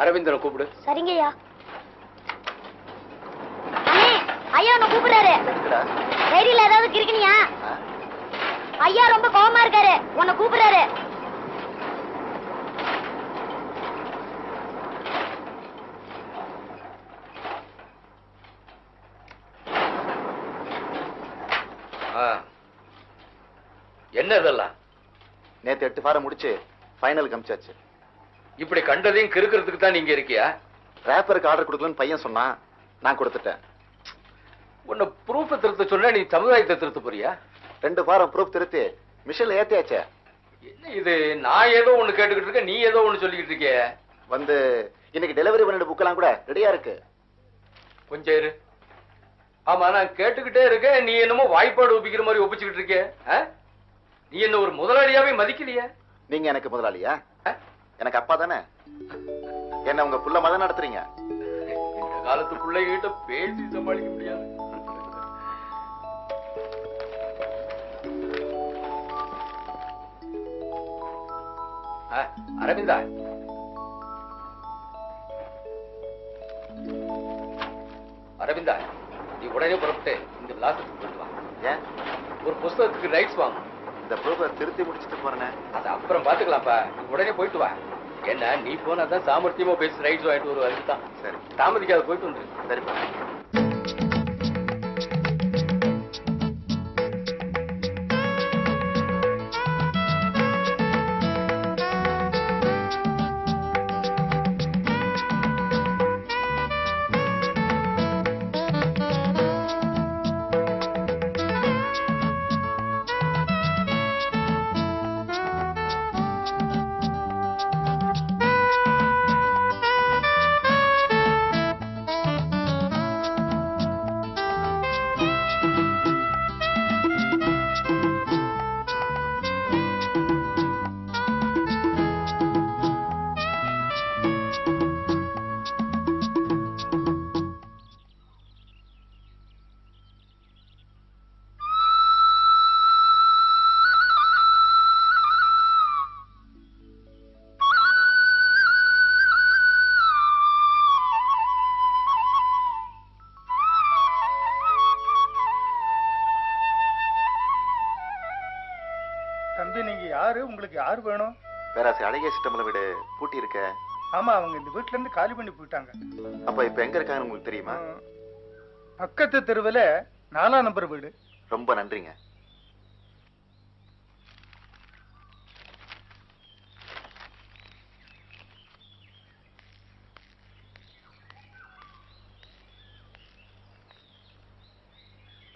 அரவிந்தனை கூப்பிடு. சரிங்கய்யா. ஐயா உன்னை கூப்பிடுறாரு. டைரியில ஏதாவது கிறுக்கினியா? ஐயா ரொம்ப கோவமா இருக்காரு, உன்னை கூப்பிடுறாரு. என்ன இதெல்லாம்? நேத்து 8 ஃபாரம் முடிச்சு ஃபைனல் கமிச்சாச்சு. இப்படி கண்டதையும் கிறுக்கிறதுக்கு தான் நீங்க இருக்கியா? ரேப்பருக்கு ஆர்டர் கொடுக்கலன்னு பையன் சொன்னான், நான் கொடுத்துட்டேன். உன்னை ப்ரூஃப் திருத்த சொன்னா நீ சமுதாயத்தை திருத்த போறியா? 2 ஃபாரம் ப்ரூஃப் திருத்தி மிஷின்ல ஏத்தியாச்சே. என்ன இது? நான் ஏதோ ஒண்ணு கேட்டுக்கிட்டு இருக்கேன், நீ ஏதோ ஒண்ணு சொல்லிக்கிட்டு இருக்கிய. வந்து இன்னைக்கு டெலிவரி பண்ணிட்டு புக்கெல்லாம் கூட ரெடியா இருக்கு. கொஞ்சம் இரு. ஆமா, நான் கேட்டுக்கிட்டே இருக்கேன், நீ என்னமோ வாய்ப்பாடு ஒப்பிக்கிற மாதிரி ஒப்பிச்சுக்கிட்டு இருக்க. நீ என்ன ஒரு முதலாளியாவே மதிக்கலையா? நீங்க எனக்கு முதலாளியா? எனக்கு அப்பா தானே. என்ன உங்க புள்ள மதம் நடத்துறீங்க? இந்த காலத்து பிள்ளைகிட்ட பேசி சமாளிக்க முடியாது. அரவிந்தா, அரவிந்தா, நீ உடனே புறப்பட்டு இந்த விலாசத்துக்கு போயிட்டு வா. ஏன்? ஒரு புஸ்தகத்துக்கு ரைட்ஸ் வாங்கும். இந்த ப்ரூஃபை திருத்தி முடிச்சுட்டு போறேனே. அது அப்புறம் பாத்துக்கலாம்ப்பா, நீ உடனே போயிட்டு வா. என்ன நீ போனா தான் சாமர்த்தியமா பேசி ரைட்ஸ் வாங்கிட்டு வருவா. அதுதான் சரி, தாமதிக்காத போயிட்டு வந்து. சரிப்பா. தம்பி, நீங்க யாரு? உங்களுக்கு யாரு வேணும்? பேராசி அழகிய சிஸ்டம்ல வீடு பூட்டி இருக்க. ஆமா, அவங்க இந்த வீட்டுல இருந்து காலி பண்ணி போயிட்டாங்க. அப்ப இப்ப எங்க இருக்காங்கன்னு உங்களுக்கு தெரியுமா? பக்கத்து தெருவுல 4ஆம் நம்பர் வீடு. ரொம்ப நன்றிங்க.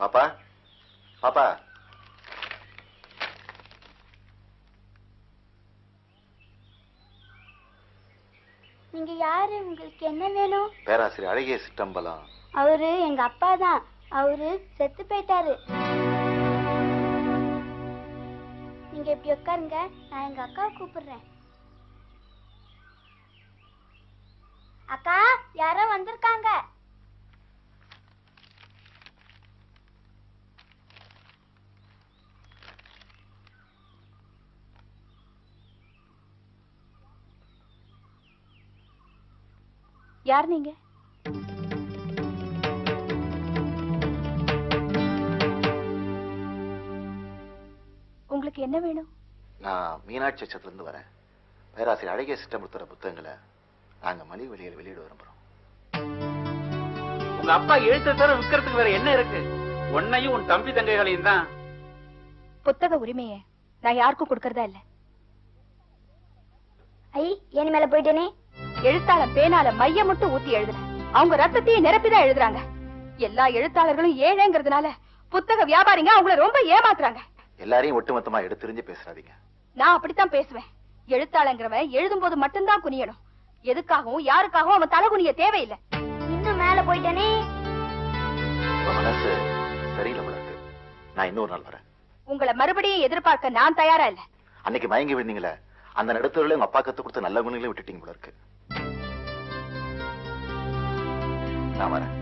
பாப்பா, பாப்பா, நீங்க யாரு? உங்களுக்கு என்ன வேணும்? பேராசிரியர் அழகிய சிற்றம்பலம். அவரு எங்க அப்பா தான். அவரு செத்து போயிட்டாரு. நீங்க இப்படி உட்காருங்க, நான் எங்க அக்காவை கூப்பிடுறேன். அக்கா, யாரோ வந்திருக்காங்க. யார் நீங்க? உங்களுக்கு என்ன வேணும்? நான் மீனாட்சி சத்தில இருந்து வரேன். பேராசிரியர் அழகிய சிஸ்டம் தர புத்தகங்களை நாங்க மலிவு வெளியில் வெளியிட விரும்புறோம். உங்க அப்பா எழுத்து தர விற்கிறதுக்கு வேற என்ன இருக்கு? உன்னையும் உன் தம்பி தங்கைகளையும் தான். புத்தக உரிமையை நான் யாருக்கும் கொடுக்கறதா இல்ல. ஐ, ஏன் மேல போயிட்டேனே. எழுத்தாளர் பேனால மைய மட்டும் ஊத்தி எழுதுற, அவங்க ரத்தத்தையும் நிரப்பிதான் எழுதுறாங்க. எல்லா எழுத்தாளர்களும் ஏழைங்கிறதுனால புத்தக வியாபாரிங்க அவங்கள ரொம்ப ஏமாத்துறாங்க. எல்லாரையும் ஒட்டுமொத்தமா எடுத்துரிஞ்சு பேசுறாதீங்க. நான் அப்படித்தான் பேசுவேன். எழுத்தாளங்கிறவன் எழுதும் போது மட்டும்தான் குனியணும். எதுக்காகவும் யாருக்காகவும் அவன் தலை குனிய தேவையில்லை. இன்னும் மேல போயிட்டேனே. மனசு சரியில்லை உனக்கு. நான் இன்னொரு நாள் வரேன். உங்களை மறுபடியும் எதிர்பார்க்க நான் தயாரா இல்ல. அன்னைக்கு மயங்கி விழுந்தீங்களே, அந்த நடுத்தூர்ல உங்க அப்பா கத்து கொடுத்த நல்ல குணங்களையும் விட்டுட்டீங்க போல இருக்கு. நான் வரேன்.